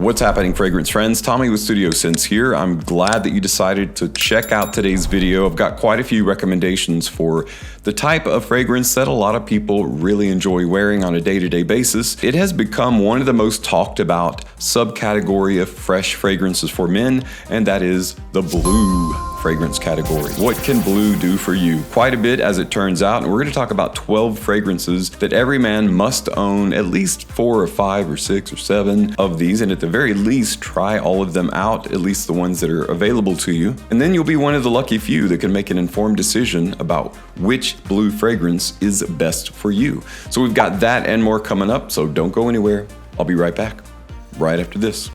What's happening, fragrance friends? Tommy with Studio Sense here. I'm glad that you decided to check out today's video. I've got quite a few recommendations for the type of fragrance that a lot of people really enjoy wearing on a day-to-day basis. It has become one of the most talked about subcategory of fresh fragrances for men, and that is the blue fragrance category. What can blue do for you? Quite a bit, as it turns out, and we're going to talk about 12 fragrances that every man must own at least 4 or 5 or 6 or 7 of these, and at the very least try all of them out, at least the ones that are available to you. And then you'll be one of the lucky few that can make an informed decision about which blue fragrance is best for you. So we've got that and more coming up, so don't go anywhere. I'll be right back right after this.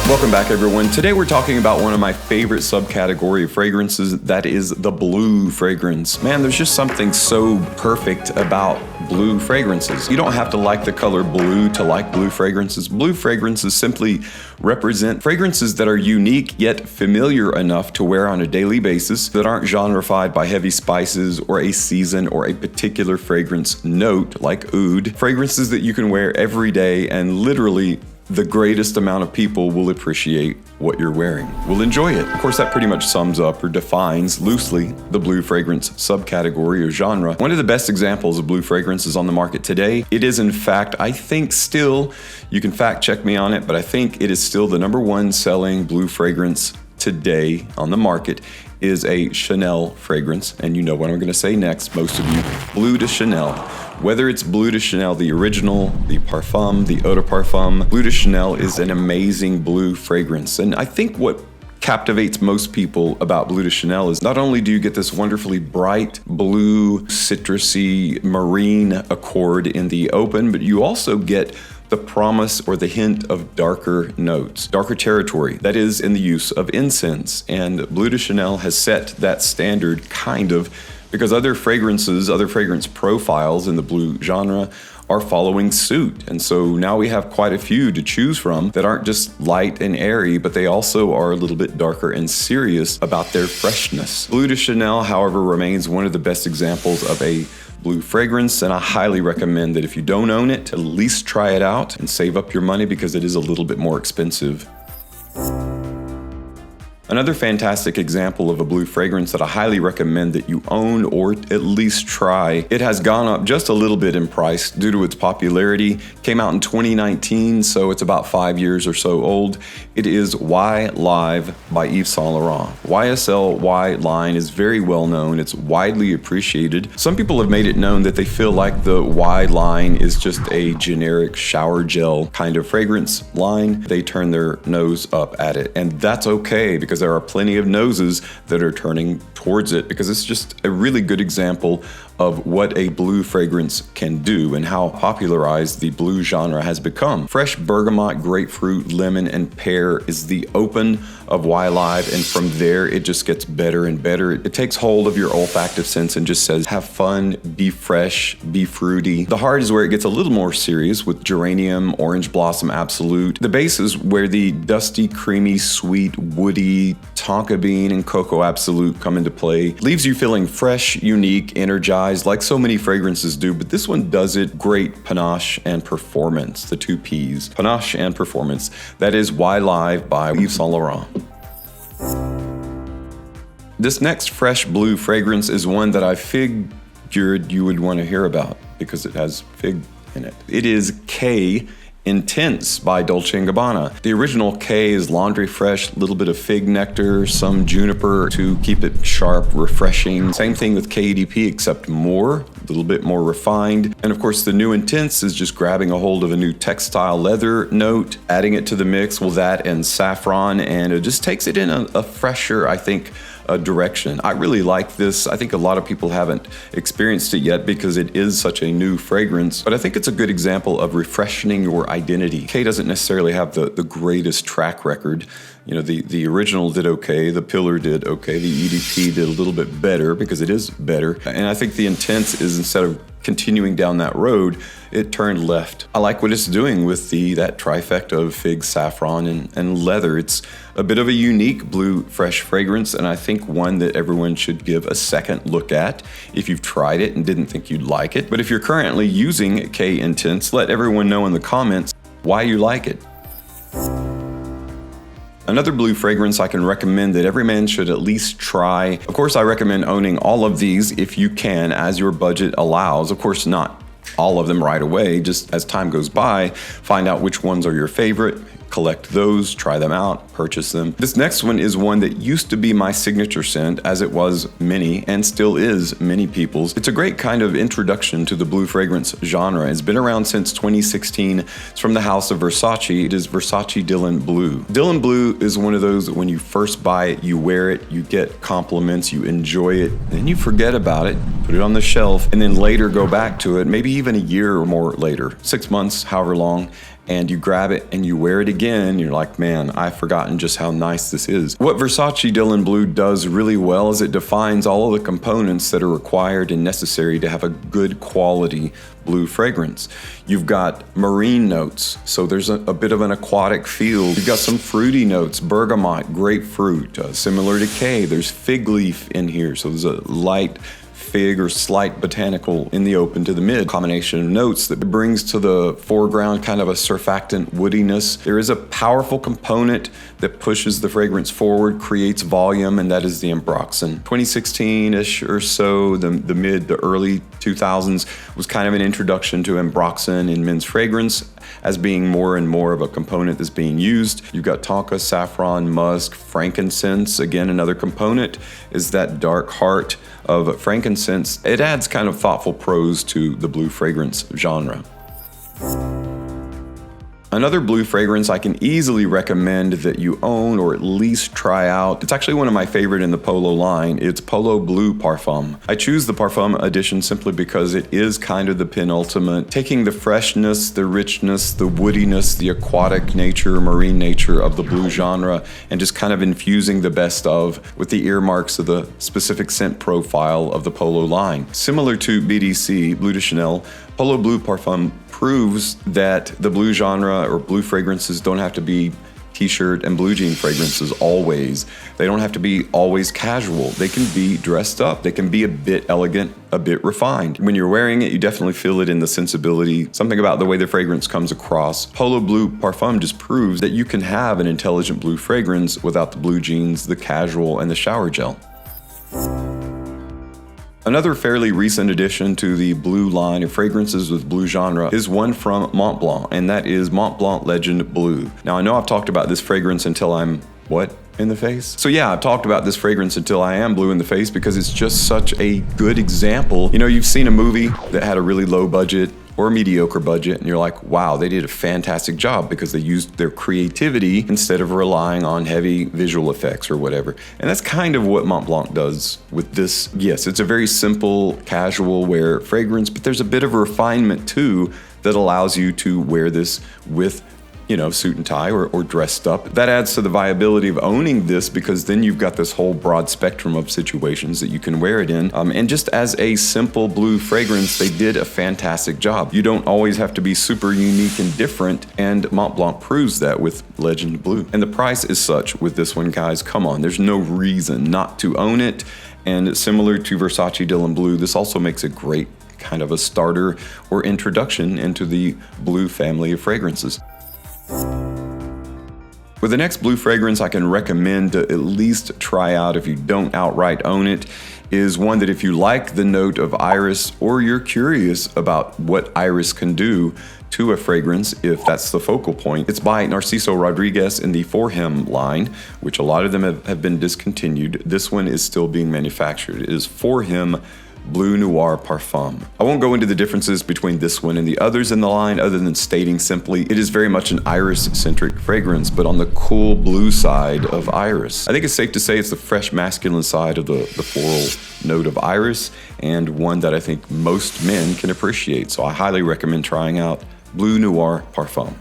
Welcome back, everyone. Today we're talking about one of my favorite subcategory of fragrances, that is the blue fragrance. Man, there's just something so perfect about blue fragrances. You don't have to like the color blue to like blue fragrances. Blue fragrances simply represent fragrances that are unique yet familiar enough to wear on a daily basis, that aren't genrefied by heavy spices or a season or a particular fragrance note like oud. Fragrances that you can wear every day, and literally the greatest amount of people will appreciate what you're wearing, will enjoy it. Of course, that pretty much sums up or defines loosely the blue fragrance subcategory or genre. One of the best examples of blue fragrances on the market today, it is in fact, I think still, you can fact check me on it, but I think it is still the #1 selling blue fragrance today on the market, is a Chanel fragrance. And you know what I'm gonna say next, most of you, Bleu de Chanel. Whether it's Bleu de Chanel, the original, the Parfum, the Eau de Parfum, Bleu de Chanel is an amazing blue fragrance. And I think what captivates most people about Bleu de Chanel is not only do you get this wonderfully bright blue, citrusy, marine accord in the open, but you also get the promise or the hint of darker notes, darker territory, that is in the use of incense. And Bleu de Chanel has set that standard kind of, because other fragrances, other fragrance profiles in the blue genre are following suit. And so now we have quite a few to choose from that aren't just light and airy, but they also are a little bit darker and serious about their freshness. Bleu de Chanel, however, remains one of the best examples of a blue fragrance, and I highly recommend that if you don't own it, at least try it out and save up your money, because it is a little bit more expensive. Another fantastic example of a blue fragrance that I highly recommend that you own or at least try. It has gone up just a little bit in price due to its popularity. Came out in 2019, so it's about 5 years or so old. It is Y Live by Yves Saint Laurent. YSL Y line is very well known. It's widely appreciated. Some people have made it known that they feel like the Y line is just a generic shower gel kind of fragrance line. They turn their nose up at it, and that's okay, because there are plenty of noses that are turning towards it, because it's just a really good example of what a blue fragrance can do and how popularized the blue genre has become. Fresh bergamot, grapefruit, lemon, and pear is the open of Y Live, and from there it just gets better and better. It takes hold of your olfactive sense and just says, have fun, be fresh, be fruity. The heart is where it gets a little more serious with geranium, orange blossom absolute. The base is where the dusty, creamy, sweet, woody, tonka bean, and cocoa absolute come into play. Leaves you feeling fresh, unique, energized, like so many fragrances do, but this one does it great. Panache and performance, the 2 P's. Panache and performance. That is Y Live by Yves Saint Laurent. This next fresh blue fragrance is one that I figured you would want to hear about because it has fig in it. It is K Intense by Dolce & Gabbana. The original K is laundry fresh, a little bit of fig nectar, some juniper to keep it sharp, refreshing. Same thing with KEDP, except more, a little bit more refined. And of course the new Intense is just grabbing a hold of a new textile leather note, adding it to the mix with that and saffron, and it just takes it in a fresher, I think, direction. I really like this. I think a lot of people haven't experienced it yet because it is such a new fragrance, but I think it's a good example of refreshing your identity. K doesn't necessarily have the greatest track record. You know, the original did okay, the Pillar did okay, the EDP did a little bit better because it is better. And I think the Intense is, instead of continuing down that road, it turned left. I like what it's doing with that trifecta of fig, saffron, and leather. It's a bit of a unique blue fresh fragrance, and I think one that everyone should give a second look at if you've tried it and didn't think you'd like it. But if you're currently using K Intense, let everyone know in the comments why you like it. Another blue fragrance I can recommend that every man should at least try. Of course, I recommend owning all of these if you can, as your budget allows. Of course, not all of them right away. Just as time goes by, find out which ones are your favorite, collect those, try them out, purchase them. This next one is one that used to be my signature scent, as it was many and still is many people's. It's a great kind of introduction to the blue fragrance genre. It's been around since 2016. It's from the house of Versace. It is Versace Dylan Blue. Dylan Blue is one of those that when you first buy it, you wear it, you get compliments, you enjoy it, then you forget about it, put it on the shelf, and then later go back to it, maybe even a year or more later, 6 months, however long, and you grab it and you wear it again, you're like, man, I've forgotten just how nice this is. What Versace Dylan Blue does really well is it defines all of the components that are required and necessary to have a good quality blue fragrance. You've got marine notes, so there's a bit of an aquatic feel. You've got some fruity notes, bergamot, grapefruit, similar to K. There's fig leaf in here, so there's a light fig or slight botanical in the open to the mid combination of notes that brings to the foreground kind of a surfactant woodiness. There is a powerful component that pushes the fragrance forward, creates volume, and that is the ambroxan. 2016-ish or so, the early 2000s was kind of an introduction to ambroxan in men's fragrance as being more and more of a component that's being used. You've got tonka, saffron, musk, frankincense. Again, another component is that dark heart of frankincense. It adds kind of thoughtful prose to the blue fragrance genre. Another blue fragrance I can easily recommend that you own or at least try out. It's actually one of my favorite in the Polo line. It's Polo Blv Pour Homme. I choose the Parfum edition simply because it is kind of the penultimate, taking the freshness, the richness, the woodiness, the aquatic nature, marine nature of the blue genre, and just kind of infusing the best of with the earmarks of the specific scent profile of the Polo line. Similar to BDC, Bleu de Chanelman, Polo Blv Pour Homme proves that the blue genre or blue fragrances don't have to be t-shirt and blue jean fragrances always. They don't have to be always casual. They can be dressed up. They can be a bit elegant, a bit refined. When you're wearing it, you definitely feel it in the sensibility, something about the way the fragrance comes across. Polo Blv Pour Homme just proves that you can have an intelligent blue fragrance without the blue jeans, the casual, and the shower gel. Another fairly recent addition to the blue line of fragrances with blue genre is one from Mont Blanc, and that is Mont Blanc Legend Blue. Now, I know I've talked about this fragrance until I'm, in the face? So yeah, I've talked about this fragrance until I am blue in the face because it's just such a good example. You know, you've seen a movie that had a really low budget or a mediocre budget, and you're like, wow, they did a fantastic job because they used their creativity instead of relying on heavy visual effects or whatever. And that's kind of what Mont Blanc does with this. Yes, it's a very simple, casual wear fragrance, but there's a bit of a refinement too that allows you to wear this with suit and tie or dressed up. That adds to the viability of owning this because then you've got this whole broad spectrum of situations that you can wear it in. And just as a simple blue fragrance, they did a fantastic job. You don't always have to be super unique and different, and Mont Blanc proves that with Legend Blue. And the price is such with this one, guys. Come on, there's no reason not to own it. And similar to Versace Dylan Blue, this also makes a great kind of a starter or introduction into the blue family of fragrances. With the next blue fragrance I can recommend to at least try out if you don't outright own it is one that if you like the note of iris or you're curious about what iris can do to a fragrance, if that's the focal point. It's by Narciso Rodriguez in the For Him line, which a lot of them have been discontinued. This one is still being manufactured. It is For Him Bleu Noir Parfum. I won't go into the differences between this one and the others in the line other than stating simply it is very much an iris-centric fragrance, but on the cool blue side of iris. I think it's safe to say it's the fresh masculine side of the floral note of iris, and one that I think most men can appreciate. So I highly recommend trying out Bleu Noir Parfum.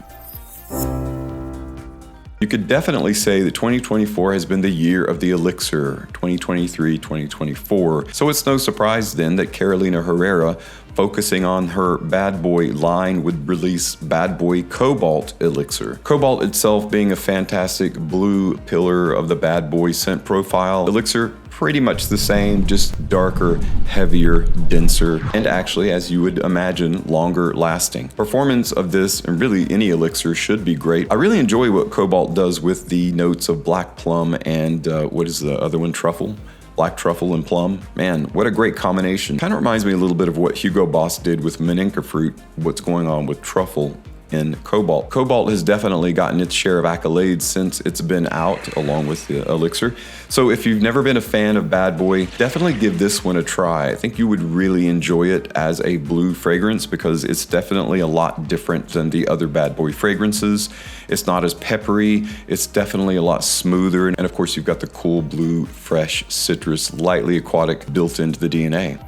You could definitely say that 2024 has been the year of the elixir, 2023, 2024. So it's no surprise then that Carolina Herrera, focusing on her Bad Boy line, would release Bad Boy Cobalt Elixir. Cobalt itself being a fantastic blue pillar of the Bad Boy scent profile. Elixir, pretty much the same, just darker, heavier, denser, and actually, as you would imagine, longer lasting. Performance of this, and really any elixir, should be great. I really enjoy what Cobalt does with the notes of black plum and what is the other one, truffle? Black truffle and plum. Man, what a great combination. Kind of reminds me a little bit of what Hugo Boss did with Maninka fruit, what's going on with truffle in Cobalt. Cobalt has definitely gotten its share of accolades since it's been out, along with the elixir. So if you've never been a fan of Bad Boy, definitely give this one a try. I think you would really enjoy it as a blue fragrance because it's definitely a lot different than the other Bad Boy fragrances. It's not as peppery, it's definitely a lot smoother, and of course you've got the cool blue, fresh, citrus, lightly aquatic built into the DNA.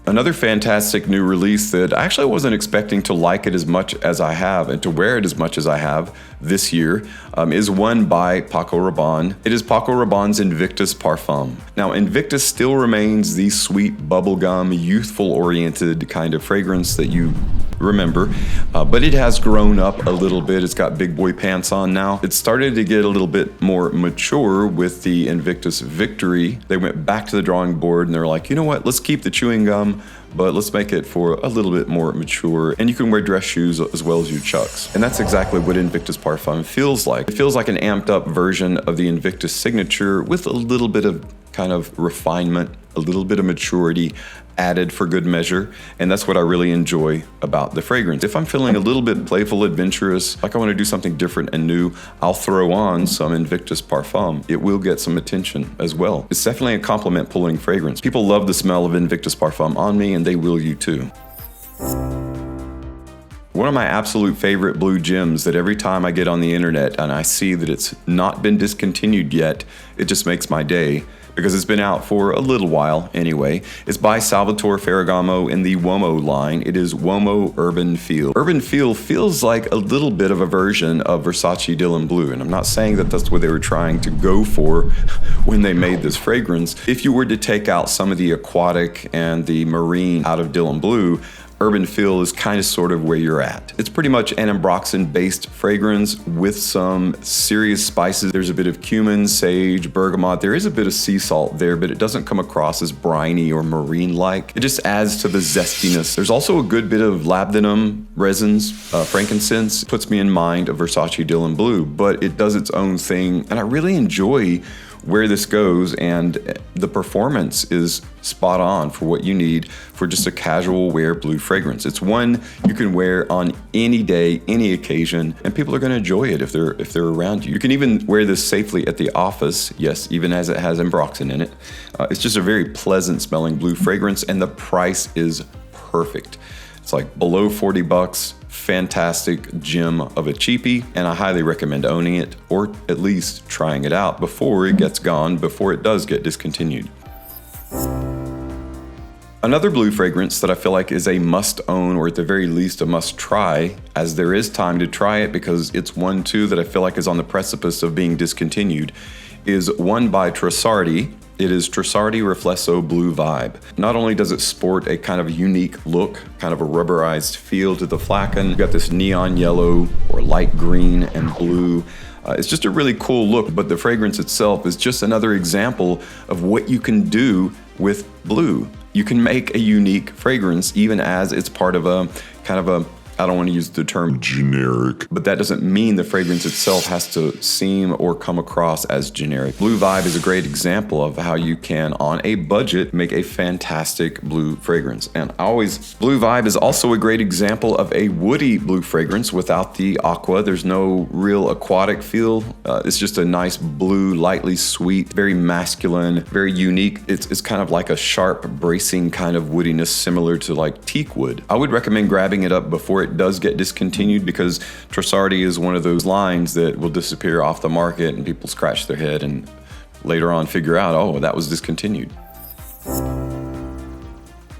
Another fantastic new release that I actually wasn't expecting to like it as much as I have and to wear it as much as I have this year is one by Paco Rabanne. It is Paco Rabanne's Invictus Parfum. Now, Invictus still remains the sweet, bubblegum, youthful-oriented kind of fragrance that you remember, but it has grown up a little bit. It's got big boy pants on now. It started to get a little bit more mature with the Invictus Victory. They went back to the drawing board and they're like, you know what, let's keep the chewing gum, but let's make it for a little bit more mature, and you can wear dress shoes as well as your chucks. And that's exactly what Invictus Parfum feels like. It feels like an amped up version of the Invictus Signature with a little bit of kind of refinement, a little bit of maturity added for good measure, and that's what I really enjoy about the fragrance. If I'm feeling a little bit playful, adventurous, like I want to do something different and new, I'll throw on some Invictus Parfum. It will get some attention as well. It's definitely a compliment pulling fragrance. People love the smell of Invictus Parfum on me, and they will you too. One of my absolute favorite blue gems that every time I get on the internet and I see that it's not been discontinued yet, it just makes my day, because it's been out for a little while anyway. It's by Salvatore Ferragamo in the Uomo line. It is Uomo Urban Feel. Urban Feel feels like a little bit of a version of Versace Dylan Blue, and I'm not saying that that's what they were trying to go for when they made this fragrance. If you were to take out some of the aquatic and the marine out of Dylan Blue, Urban Feel is kind of sort of where you're at. It's pretty much an ambroxan-based fragrance with some serious spices. There's a bit of cumin, sage, bergamot. There is a bit of sea salt there, but it doesn't come across as briny or marine-like. It just adds to the zestiness. There's also a good bit of labdanum resins, frankincense. Puts me in mind of Versace Dylan Blue, but it does its own thing, and I really enjoy where this goes, and the performance is spot on for what you need for just a casual wear blue fragrance. It's one you can wear on any day, any occasion, and people are going to enjoy it if they're around you. You can even wear this safely at the office, yes, even as it has ambroxan in it. It's just a very pleasant smelling blue fragrance, and the price is perfect. It's like below 40 bucks. Fantastic gem of a cheapie, and I highly recommend owning it, or at least trying it out before it gets gone, before it does get discontinued. Another blue fragrance that I feel like is a must own, or at the very least a must try, as there is time to try it because it's one too that I feel like is on the precipice of being discontinued, is one by Trussardi. It is Trussardi Riflesso Blue Vibe. Not only does it sport a kind of unique look, kind of a rubberized feel to the flagon, you've got this neon yellow or light green and blue. It's just a really cool look, but the fragrance itself is just another example of what you can do with blue. You can make a unique fragrance even as it's part of a kind of a, I don't want to use the term generic, but that doesn't mean the fragrance itself has to seem or come across as generic. Blue Vibe is a great example of how you can, on a budget, make a fantastic blue fragrance. And Blue Vibe is also a great example of a woody blue fragrance without the aqua. There's no real aquatic feel. It's just a nice blue, lightly sweet, very masculine, very unique. It's kind of like a sharp, bracing kind of woodiness similar to like teak wood. I would recommend grabbing it up before it does get discontinued, because Trussardi is one of those lines that will disappear off the market and people scratch their head and later on figure out, oh, that was discontinued.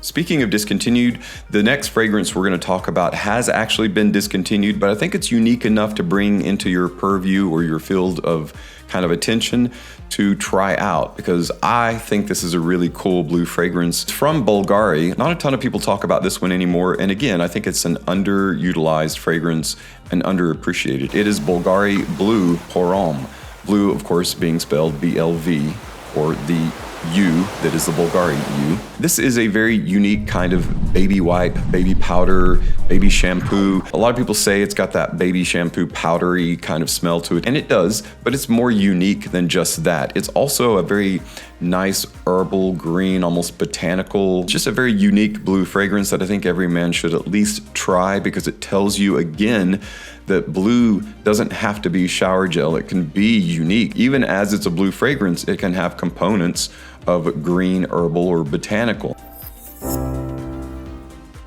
Speaking of discontinued, the next fragrance we're going to talk about has actually been discontinued, but I think it's unique enough to bring into your purview or your field of kind of attention to try out, because I think this is a really cool blue fragrance. It's from Bulgari. Not a ton of people talk about this one anymore, and again, I think it's an underutilized fragrance and underappreciated. It is Bulgari Bleu Pour Homme. Blue, of course, being spelled BLV, or the U that is the Bulgari U. This is a very unique kind of baby wipe, baby powder, baby shampoo. A lot of people say it's got that baby shampoo powdery kind of smell to it, and it does, but it's more unique than just that. It's also a very nice herbal green, almost botanical, just a very unique blue fragrance that I think every man should at least try, because it tells you again that blue doesn't have to be shower gel. It can be unique. Even as it's a blue fragrance, it can have components of green, herbal, or botanical.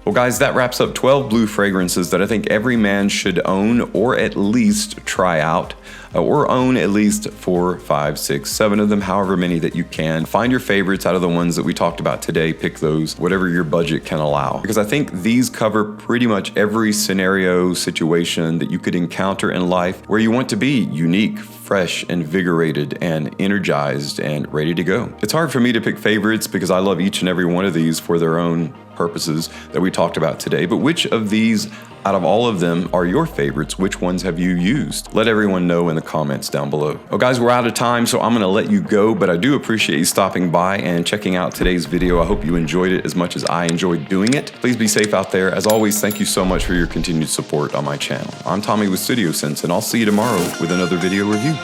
Well guys, that wraps up 12 blue fragrances that I think every man should own or at least try out, or own at least 4, 5, 6, 7 of them, however many that you can. Find your favorites out of the ones that we talked about today. Pick those, whatever your budget can allow. Because I think these cover pretty much every scenario, situation that you could encounter in life where you want to be unique, fresh, invigorated, and energized, and ready to go. It's hard for me to pick favorites because I love each and every one of these for their own purposes that we talked about today. But which of these out of all of them are your favorites? Which ones have you used? Let everyone know in the comments down below. Well guys, we're out of time, so I'm gonna let you go, but I do appreciate you stopping by and checking out today's video. I hope you enjoyed it as much as I enjoyed doing it. Please be safe out there. As always, thank you so much for your continued support on my channel. I'm Tommy with Studio Sense, and I'll see you tomorrow with another video review.